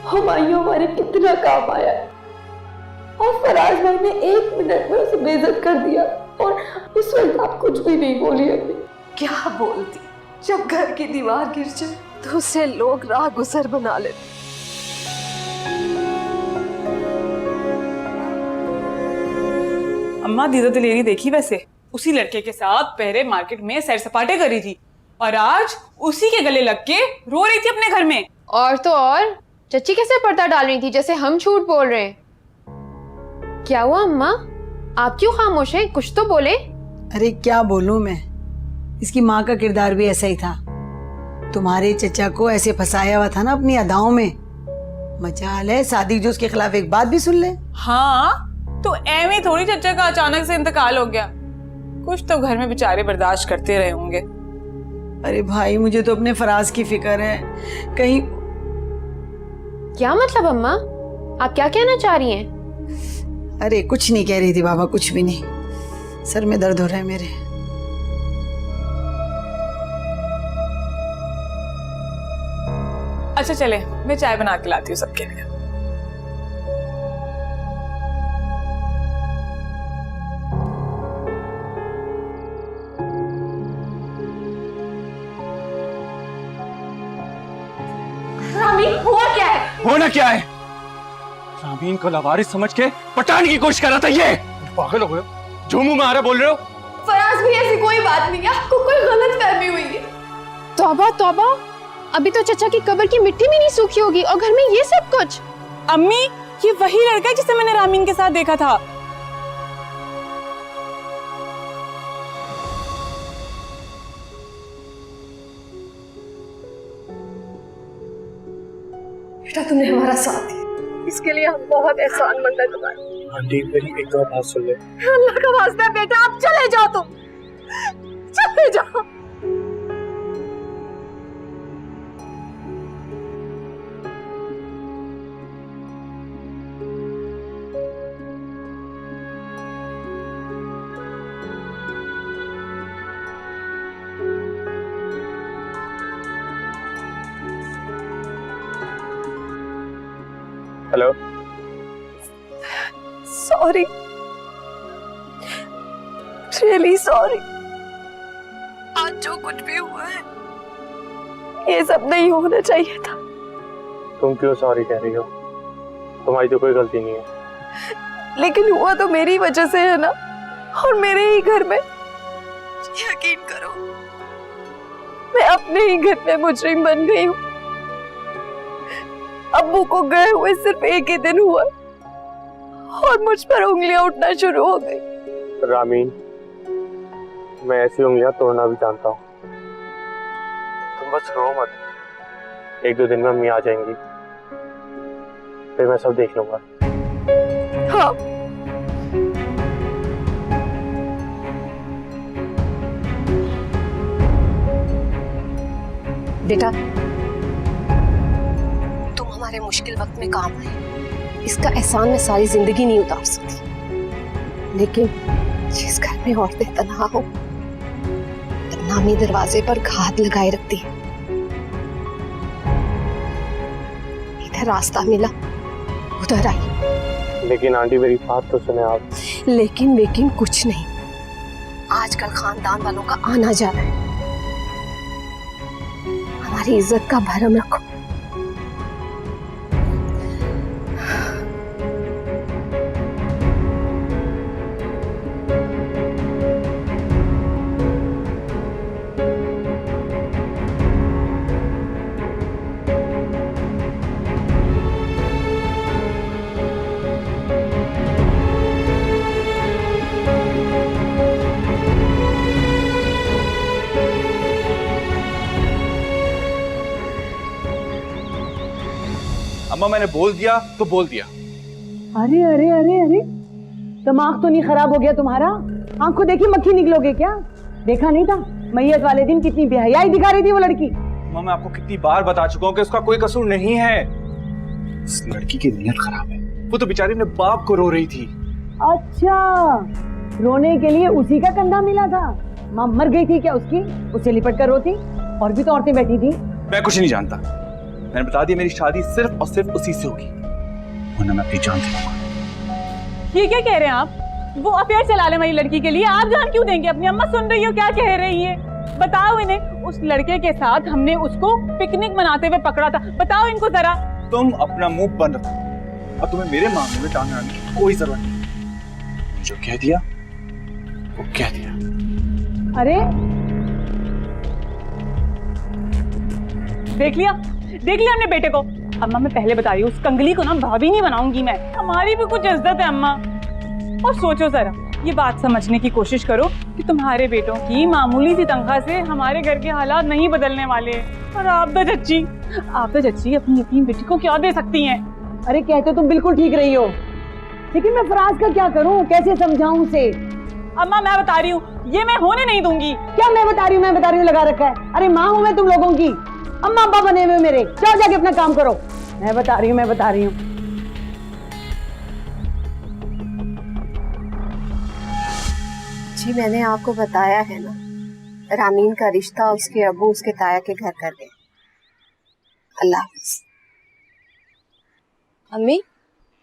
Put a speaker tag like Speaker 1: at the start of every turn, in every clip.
Speaker 1: हुमायूं हमारे कितना काम आया और फराज भाई ने 1 मिनट में उसे बेइज्जत कर दिया और उस वक्त आप कुछ भी नहीं बोली। अम्मी क्या बोलती, जब घर की दीवार गिर जाए तो उसे लोग राह गुजर बना लेते।
Speaker 2: अम्मा दीदा दिलेरी देखी वैसे उसी लड़के के साथ पहले मार्केट में सैर सपाटे करी थी और आज उसी के गले लग के रो रही थी अपने घर में।
Speaker 3: और तो और चच्ची कैसे पर्दा डाल रही थी जैसे हम झूठ बोल रहे हैं। क्या हुआ अम्मा, आप क्यों खामोश हैं? कुछ तो बोले।
Speaker 4: अरे क्या बोलूं मैं, इसकी माँ का किरदार भी ऐसा ही था। तुम्हारे चचा को ऐसे फंसाया हुआ था ना अपनी अदाओं में। मजाल है शादी जो उसके खिलाफ एक बात भी सुन ले।
Speaker 2: हाँ तो एਵੇਂ थोड़ी चचा का अचानक से इंतकाल हो गया, कुछ तो घर में बेचारे बर्दाश्त करते रहे होंगे।
Speaker 4: अरे भाई मुझे तो अपने फराज की फिक्र है, कहीं।
Speaker 3: क्या मतलब अम्मा, आप क्या कहना चाह रही हैं?
Speaker 4: अरे कुछ नहीं कह रही थी बाबा, कुछ भी नहीं, सर में दर्द हो रहा है मेरे।
Speaker 2: अच्छा चले मैं चाय बना के लाती हूँ सबके लिए।
Speaker 1: रामीन हुआ क्या है?
Speaker 5: होना क्या है? रामीन को लवारिस समझ के पटाने की कोशिश कर रहा था। ये पागल हो गए हो? जो मुंह में आ रहा बोल रहे हो?
Speaker 1: फराज भी ऐसी कोई बात नहीं है, आपको कोई गलत फहमी हुई है।
Speaker 3: तौबा तौबा, अभी तो चचा की कब्र की मिट्टी भी नहीं सूखी होगी और घर में ये सब कुछ।
Speaker 2: अम्मी ये वही लड़का है जिसे मैंने रामीन के साथ देखा था।
Speaker 1: बेटा तुमने हमारा साथ दिया, इसके लिए हम बहुत एहसानमंद हैं तुम्हारे।
Speaker 5: आंटी मेरी एक दो बात सुन ले।
Speaker 1: अल्लाह का वास्ता है बेटा, आप चले जाओ, तुम चले जाओ।
Speaker 5: Hello,
Speaker 1: sorry, really sorry. आज जो कुछ भी हुआ है ये सब नहीं होना चाहिए था।
Speaker 5: तुम क्यों सॉरी कह रही हो? तुम्हारी तो कोई गलती नहीं है।
Speaker 1: लेकिन हुआ तो मेरी वजह से है ना, और मेरे ही घर में। यकीन करो मैं अपने ही घर में मुजरिम बन गई हूँ। अब्बू को गए हुए सिर्फ 1 ही दिन हुआ और मुझ पर उंगलियां उठना शुरू हो गई।
Speaker 5: रामीन मैं ऐसी उंगलियां तोड़ना भी जानता हूँ। तुम बस रो मत, 1-2 दिन में अम्मी आ जाएंगी, फिर मैं सब देख लूंगा।
Speaker 1: हाँ बेटा, तुम हमारे मुश्किल वक्त में काम आए, इसका एहसान मैं सारी जिंदगी नहीं उतार सकती। लेकिन जिस घर में औरतें तन्हा हो, बदनामी दरवाजे पर घात लगाए रखती है। इधर रास्ता मिला, उधर आई।
Speaker 5: लेकिन आंटी मेरी बात तो सुने आप।
Speaker 1: लेकिन कुछ नहीं। आजकल खानदान वालों का आना जाना है, हमारी इज्जत का भरम रखो।
Speaker 5: अम्मा मैंने बोल दिया तो बोल दिया।
Speaker 4: अरे अरे अरे अरे, दिमाग तो नहीं खराब हो गया तुम्हारा? आंखों देखी मक्खी निकलोगे क्या? देखा नहीं था मैयत वाले दिन कितनी बेहयाई दिखा रही थी वो लड़की।
Speaker 5: अम्मा मैं आपको कितनी बार बता चुका हूँ कि उसका कोई कसूर नहीं है। इस लड़की की नीयत खराब है। वो तो बेचारी अपने बाप को रो रही थी।
Speaker 4: अच्छा, रोने के लिए उसी का कंधा मिला था? माँ मर गई थी क्या उसकी? उसे लिपट कर रोती? और भी तो औरतें बैठी थी।
Speaker 5: मैं कुछ नहीं जानता।
Speaker 6: मैंने बता दिया मेरी शादी सिर्फ और सिर्फ उसी से होगी, वरना मैं अपनी जान से लूंगा।
Speaker 2: ये क्या कह रहे हैं आप? वो अफेयर चला ले मेरी लड़की के लिए, आप जान क्यों देंगे अपनी? अम्मा सुन रही हो क्या कह रही है? बताओ इन्हें, उस लड़के के साथ हमने उसको पिकनिक मनाते हुए पकड़ा था। बताओ इनको जरा।
Speaker 6: तुम अपना मुंह बंद रखो और तुम्हें मेरे मामले में टांग अड़ाने की कोई जरूरत नहीं। जो कह दिया वो कह दिया।
Speaker 2: अरे देख लिया अपने बेटे को। अम्मा मैं पहले बता रही हूँ, उस कंगली को ना भाभी नहीं बनाऊंगी मैं। हमारी भी कुछ इज्जत है अम्मा। और सोचो जरा, ये बात समझने की कोशिश करो कि तुम्हारे बेटों की मामूली सी तनख्वाह से हमारे घर के हालात नहीं बदलने वाले। और आप तो चच्ची अपनी यतीम बेटी को क्या दे सकती हैं?
Speaker 4: अरे कहते तुम बिल्कुल ठीक रही हो, लेकिन मैं फराज का क्या करूं, कैसे समझाऊं उसे?
Speaker 2: अम्मा मैं बता रही हूँ, ये मैं होने नहीं दूंगी।
Speaker 4: क्या मैं बता रही हूँ लगा रखा है? अरे माँ हूं मैं तुम लोगों की, अम्मा अब्बा बने हुए मेरे। जाओ जाके अपना काम करो। मैं बता रही हूँ।
Speaker 1: जी मैंने आपको बताया है ना, रामीन का रिश्ता उसके अब्बू उसके ताया के घर कर गए। अल्लाह हाफ़िज़।
Speaker 3: अम्मी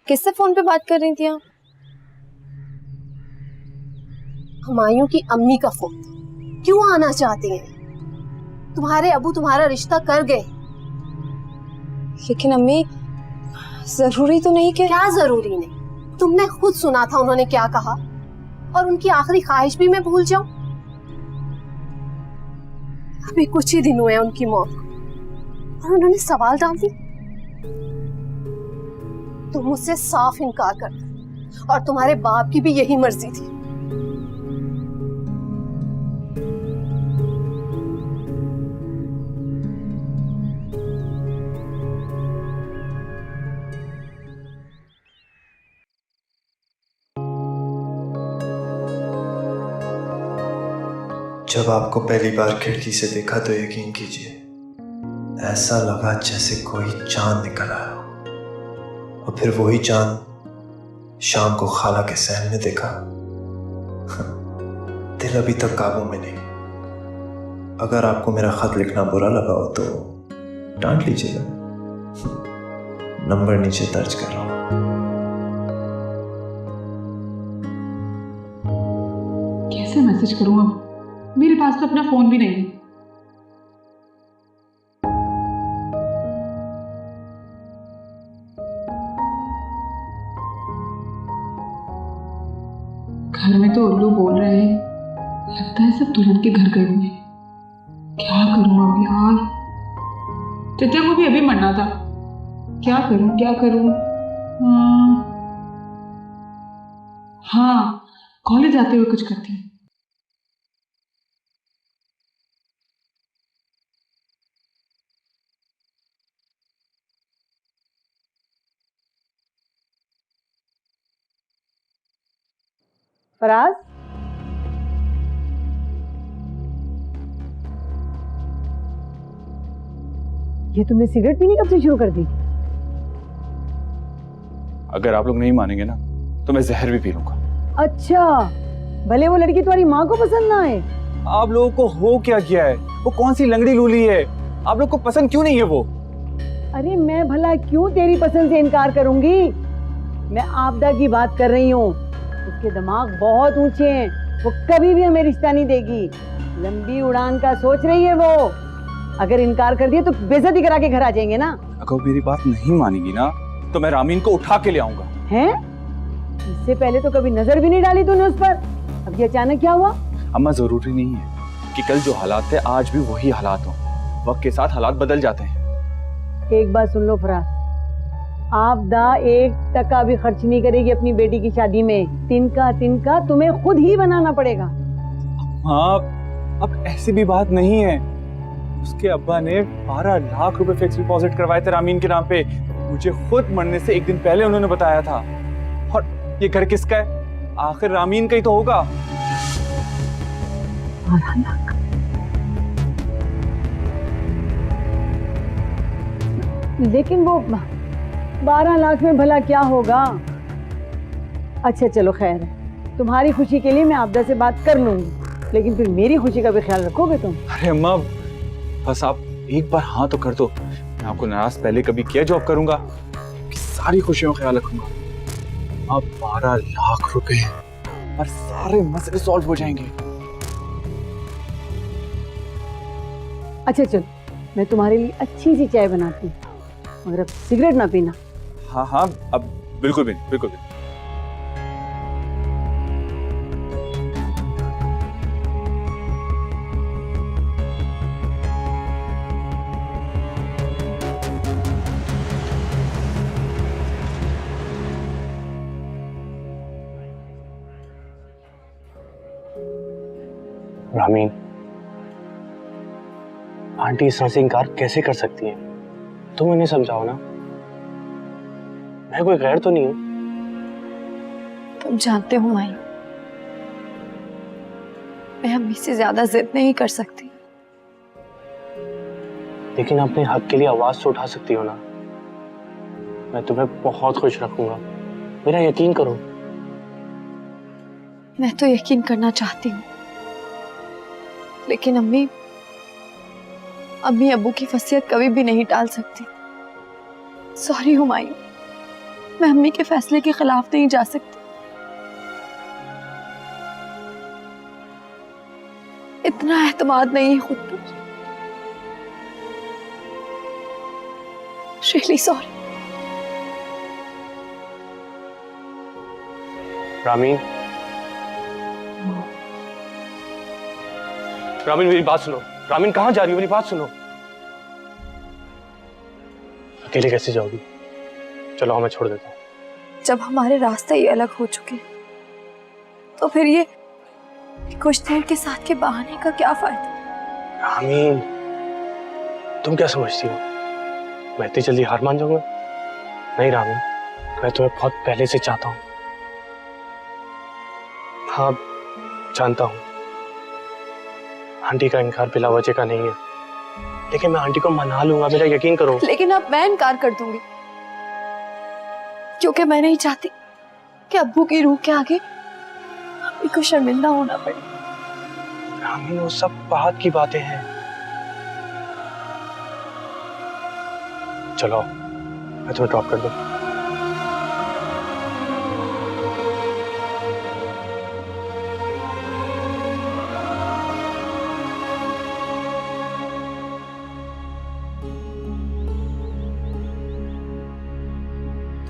Speaker 3: किससे फोन पे बात कर रही थी आप?
Speaker 1: हुमायूं की अम्मी का फोन। क्यों आना चाहती हैं? तुम्हारे अब्बू तुम्हारा रिश्ता कर गए।
Speaker 3: लेकिन अम्मी जरूरी तो नहीं कि?
Speaker 1: क्या जरूरी नहीं? तुमने खुद सुना था उन्होंने क्या कहा, और उनकी आखिरी ख्वाहिश भी मैं भूल जाऊं? अभी कुछ ही दिन हुए हैं उनकी मौत को, और उन्होंने सवाल डाल दिया। तुम मुझसे साफ इनकार कर दो, और तुम्हारे बाप की भी यही मर्जी थी।
Speaker 7: जब आपको पहली बार खिड़की से देखा तो यकीन कीजिए ऐसा लगा जैसे कोई चांद निकल आया हो। और फिर वही चांद शाम को खाला के सहन में देखा। दिल अभी तक काबू में नहीं। अगर आपको मेरा खत लिखना बुरा लगा हो तो डांट लीजिएगा। नंबर नीचे दर्ज कर रहा हूं।
Speaker 2: कैसे मैसेज करूं अब? मेरे पास तो अपना फोन भी नहीं है। घर में तो उल्लू बोल रहे हैं, लगता है सब दुल्हन के घर गए हुए हैं। क्या करूं अब यार? चचा को भी अभी मरना था। क्या करूं? हाँ, कॉलेज जाते हुए कुछ करती हूँ।
Speaker 4: फराज, ये तुमने सिगरेट पीनी कब से शुरू कर दी?
Speaker 6: अगर आप लोग नहीं मानेंगे ना तो मैं जहर भी पी लूंगा।
Speaker 4: अच्छा, भले वो लड़की तुम्हारी माँ को पसंद ना आए।
Speaker 6: आप लोगों को हो क्या किया है? वो कौन सी लंगड़ी लूली है? आप लोग को पसंद क्यों नहीं है वो?
Speaker 4: अरे मैं भला क्यों तेरी पसंद से इनकार करूंगी? मैं आपदा की बात कर रही हूँ। उसके दिमाग बहुत ऊंचे हैं, वो कभी भी हमें रिश्ता नहीं देगी। लंबी उड़ान का सोच रही है वो। अगर इनकार कर दिया तो बेइज्जती करा के घर आ जाएंगे ना।
Speaker 6: अगर मेरी बात नहीं मानेगी ना तो मैं रामीन को उठा के ले आऊंगा।
Speaker 4: हैं? इससे पहले तो कभी नजर भी नहीं डाली तूने उस पर, अब ये अचानक क्या हुआ?
Speaker 6: अम्मा जरूरी नहीं है कि कल जो हालात थे आज भी वही हालात हों। वक्त के साथ हालात बदल जाते हैं।
Speaker 4: एक बात सुन लो फराज, आपदा 1 टका भी खर्च नहीं करेगी अपनी बेटी की शादी में। तिनका तुम्हें खुद ही बनाना पड़ेगा।
Speaker 6: हाँ, अब ऐसी भी बात नहीं है। उसके अब्बा ने 12 लाख रुपए फिक्स डिपॉजिट करवाए थे रामीन के नाम पे। मुझे खुद मरने से 1 दिन पहले उन्होंने बताया था। और ये घर किसका है? आखिर रामीन का ही तो होगा।
Speaker 4: 12 लाख? लेकिन वो 12 लाख में भला क्या होगा? अच्छा चलो खैर है, तुम्हारी खुशी के लिए मैं आपदा से बात कर लूंगी, लेकिन फिर मेरी खुशी का भी ख्याल रखोगे तुम?
Speaker 6: अरे अम्मा, बस आप एक बार हाँ तो कर दो। मैं आपको नाराज पहले कभी किया? जॉब करूंगा, आपकी सारी खुशियों का ख्याल रखूंगा। अब 12 लाख रुपए और सारे मसले सॉल्व हो जाएंगे।
Speaker 4: अच्छा चल, मैं तुम्हारे लिए अच्छी सी चाय बनाती हूँ, मगर अब सिगरेट ना पीना।
Speaker 6: हाँ हाँ, अब बिल्कुल भी, बिल्कुल भी।
Speaker 5: रामीन, आंटी इस तरह से इनकार कैसे कर सकती हैं? तुम इन्हें समझाओ ना। मैं कोई गैर तो नहीं हूं।
Speaker 1: तुम जानते हो माई, मैं अम्मी से ज्यादा जिद नहीं कर सकती,
Speaker 5: लेकिन अपने हक के लिए आवाज तो उठा सकती हो ना। मैं तुम्हें बहुत खुश रखूंगा, मेरा यकीन करो।
Speaker 1: मैं तो यकीन करना चाहती हूँ, लेकिन अम्मी अब्बू की वसीयत कभी भी नहीं टाल सकती। सॉरी हुमायूं, मैं अम्मी के फैसले के खिलाफ नहीं जा सकती। इतना एतमाद नहीं है खुद पर। Really sorry.
Speaker 5: रामीन, रामीन मेरी बात सुनो। रामीन कहाँ जा रही हो? मेरी बात सुनो। अकेले कैसे जाओगी? चलो मैं छोड़ देता हूँ।
Speaker 1: जब हमारे रास्ते ही अलग हो चुके तो फिर ये कुछ देर के साथ के बहाने का क्या फायदा?
Speaker 5: रामीन, तुम क्या समझती हो मैं इतनी जल्दी हार मान जाऊंगा? नहीं रामीन, मैं तुम्हें बहुत पहले से चाहता हूँ। हाँ जानता हूँ आंटी का इनकार बिला वजह का नहीं है, लेकिन मैं आंटी को मना लूंगा, मेरा यकीन करो।
Speaker 1: लेकिन अब मैं इनकार कर दूंगी, क्योंकि मैं नहीं चाहती कि अब्बू की रूह के आगे अम्मी को शर्मिंदा होना पड़े।
Speaker 5: रामीन वो सब बात की बातें हैं। चलो मैं तुम्हें ड्रॉप कर दूं।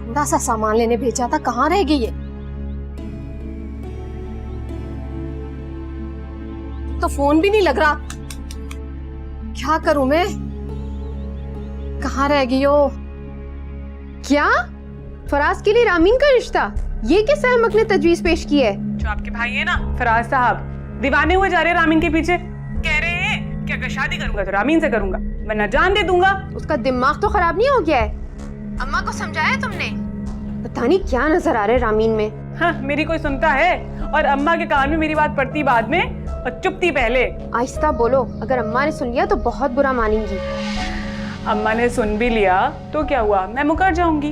Speaker 3: थोड़ा सा सामान लेने भेजा था, कहाँ रह गई ये? तो फोन भी नहीं लग रहा, क्या करूं मैं? कहाँ रह गई हो? क्या फराज के लिए रामीन का रिश्ता? ये किस अहमक ने तजवीज पेश की है?
Speaker 2: जो आपके भाई है ना फराज साहब, दीवाने हुए जा रहे हैं रामीन के पीछे। कह रहे हैं कि अगर शादी करूंगा तो रामीन से करूंगा, वरना जान दे दूंगा।
Speaker 3: उसका दिमाग तो खराब नहीं हो गया है? अम्मा को समझाया तुमने? पता नहीं क्या नजर आ रहा है रामीन में।
Speaker 2: हाँ, मेरी कोई सुनता है? और अम्मा के कान में मेरी बात पड़ती बाद में और चुपती पहले।
Speaker 3: आहिस्ता बोलो, अगर अम्मा ने सुन लिया तो बहुत बुरा मानेंगी।
Speaker 2: अम्मा ने सुन भी लिया तो क्या हुआ, मैं मुकर जाऊंगी,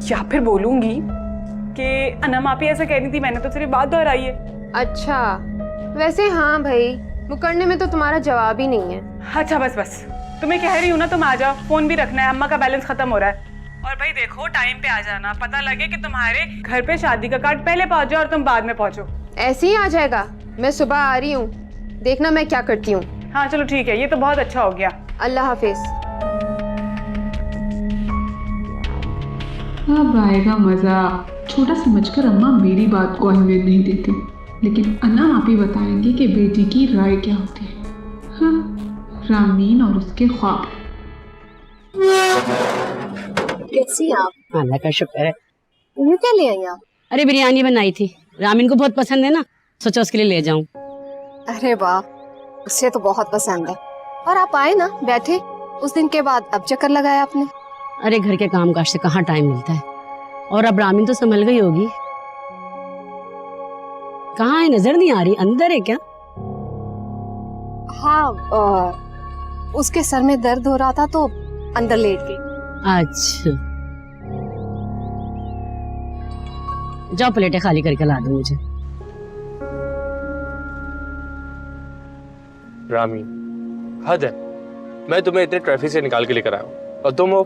Speaker 2: या फिर बोलूंगी कि अनम आप ही ऐसा कह रही थी, मैंने तो सिर्फ बात दोहराई है।
Speaker 3: अच्छा, वैसे हाँ भाई, मुकरने में तो तुम्हारा जवाब ही नहीं है।
Speaker 2: अच्छा बस बस, तुम्हें कह रही हूँ ना, तुम आ जाओ, फोन भी रखना है, अम्मा का बैलेंस खत्म हो रहा है। और भाई देखो टाइम पे आ जाना, पता लगे कि तुम्हारे घर पे शादी का कार्ड पहले पहुंच जाए और तुम बाद में पहुंचो।
Speaker 3: ऐसे ही आ जाएगा, मैं सुबह आ रही हूँ, देखना मैं क्या करती हूँ।
Speaker 2: हाँ चलो ठीक है, ये तो बहुत अच्छा हो गया।
Speaker 3: अल्लाह हाफिज।
Speaker 8: अब आएगा मजा। छोटा समझकर अम्मा मेरी बात को अहमियत नहीं देती, लेकिन अन्ना आप ही बताएंगे कि बेटी की राय क्या होती है। हाँ, रामीन और उसके ख्वाब।
Speaker 9: कैसी आप?
Speaker 10: अल्लाह का शुक्र है।
Speaker 9: ये क्या ले आई आप?
Speaker 10: अरे बिरयानी बनाई थी, रामीन को बहुत पसंद है ना, सोचा उसके लिए ले जाऊं।
Speaker 9: अरे वाह, उसे तो बहुत पसंद है। और आप आए ना, बैठे, उस दिन के बाद अब चक्कर लगाया आपने?
Speaker 10: अरे घर के काम काज से कहाँ टाइम मिलता है, और अब रामीन तो संभल गई होगी। कहाँ है, नजर नहीं आ रही, अंदर है क्या?
Speaker 9: हाँ, उसके सर में दर्द हो रहा था तो अंदर लेट गई।
Speaker 10: अच्छा, जाओ प्लेटें खाली करके ला दो मुझे।
Speaker 5: रामीन, हद है, मैं तुम्हें इतने ट्रैफिक से निकाल के लेकर आया हूँ, और तुम हो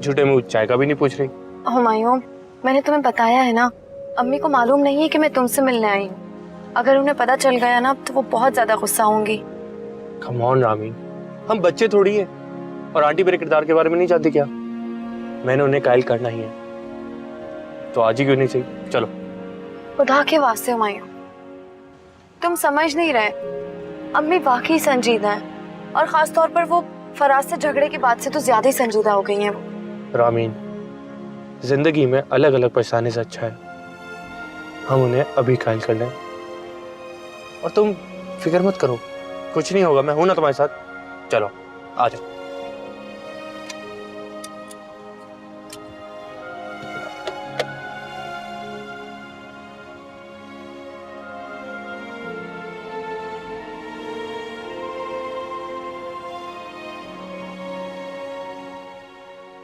Speaker 5: झूठे मुंह चाय का भी नहीं पूछ रही।
Speaker 1: हुमायूं, मैंने तुम्हें बताया है ना, अम्मी को मालूम नहीं है कि मैं तुमसे मिलने आई हूँ। अगर उन्हें पता चल गया ना तो वो बहुत ज्यादा गुस्सा होंगी।
Speaker 5: कम ऑन रामीन, हम बच्चे थोड़ी है। और आंटी मेरे किरदार के बारे में नहीं जानती क्या? मैंने उन्हें कायल करना ही है, तो आज ही क्यों नहीं सही। चलो।
Speaker 1: खुदा के वास्ते हुमायूं, तुम समझ नहीं रहे, अम्मी वाकई संजीदा है, और खास तौर पर वो फराज से झगड़े की बात से तो ज्यादा ही संजीदा हो गई हैं वो।
Speaker 5: रामीन, जिंदगी में अलग अलग परेशानी से अच्छा है हम उन्हें अभी कायल कर लें। और तुम फिक्र मत करो, कुछ नहीं होगा, मैं हूं ना तुम्हारे साथ। चलो आ जाओ।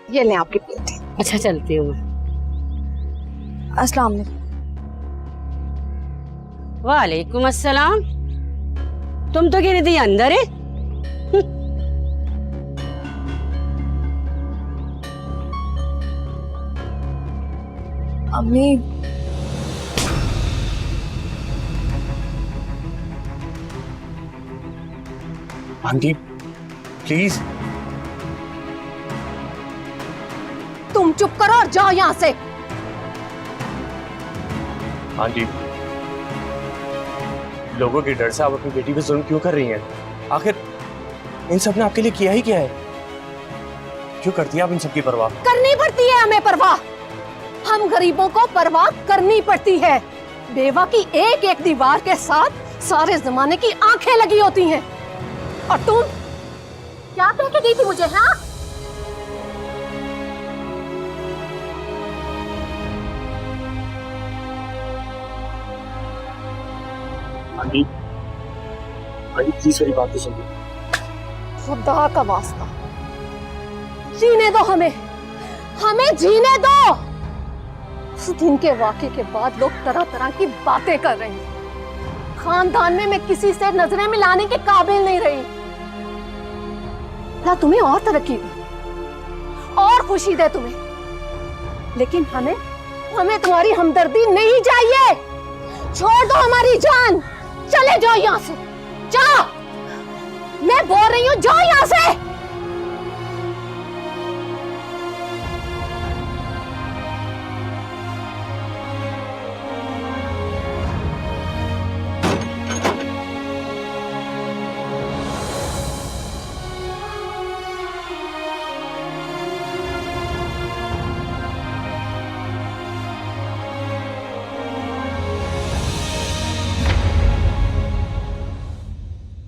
Speaker 9: ये लें आपकी प्लेट।
Speaker 10: अच्छा चलती हूँ मैं।
Speaker 1: अस्सलाम वालेकुम।
Speaker 10: वालेकुम अस्सलाम। तुम तो कह रही थी अंदर है।
Speaker 1: अम्मी,
Speaker 5: आंटी प्लीज।
Speaker 9: तुम चुप करो और जाओ यहाँ से।
Speaker 5: आंटी, लोगों के डर से आप अपनी बेटी पे जुल्म क्यों कर रही हैं? आखिर इन सब ने आपके लिए किया ही क्या है? क्यों करती है आप इन सब की परवाह?
Speaker 9: करनी पड़ती है हमें परवाह। हम गरीबों को परवाह करनी पड़ती है। बेवा की एक एक दीवार के साथ सारे जमाने की आंखें लगी होती हैं। और तुम क्या कह के गई थी मुझे? हाँ,
Speaker 5: आंटी, आंटी प्लीज मेरी बात तो सुनिए।
Speaker 9: खुदा का वास्ता, जीने दो हमें, हमें जीने दो। उस दिन के वाक़े के बाद लोग तरह तरह की बातें कर रहे हैं। खानदान में मैं किसी से नजरें मिलाने के काबिल नहीं रही। ना तुम्हें और तरक्की दे, और खुशी दे तुम्हें, लेकिन हमें तुम्हारी हमदर्दी नहीं चाहिए। छोड़ दो हमारी जान, चले जाओ यहाँ से, जाओ। मैं बोल रही हूँ जाओ यहाँ से।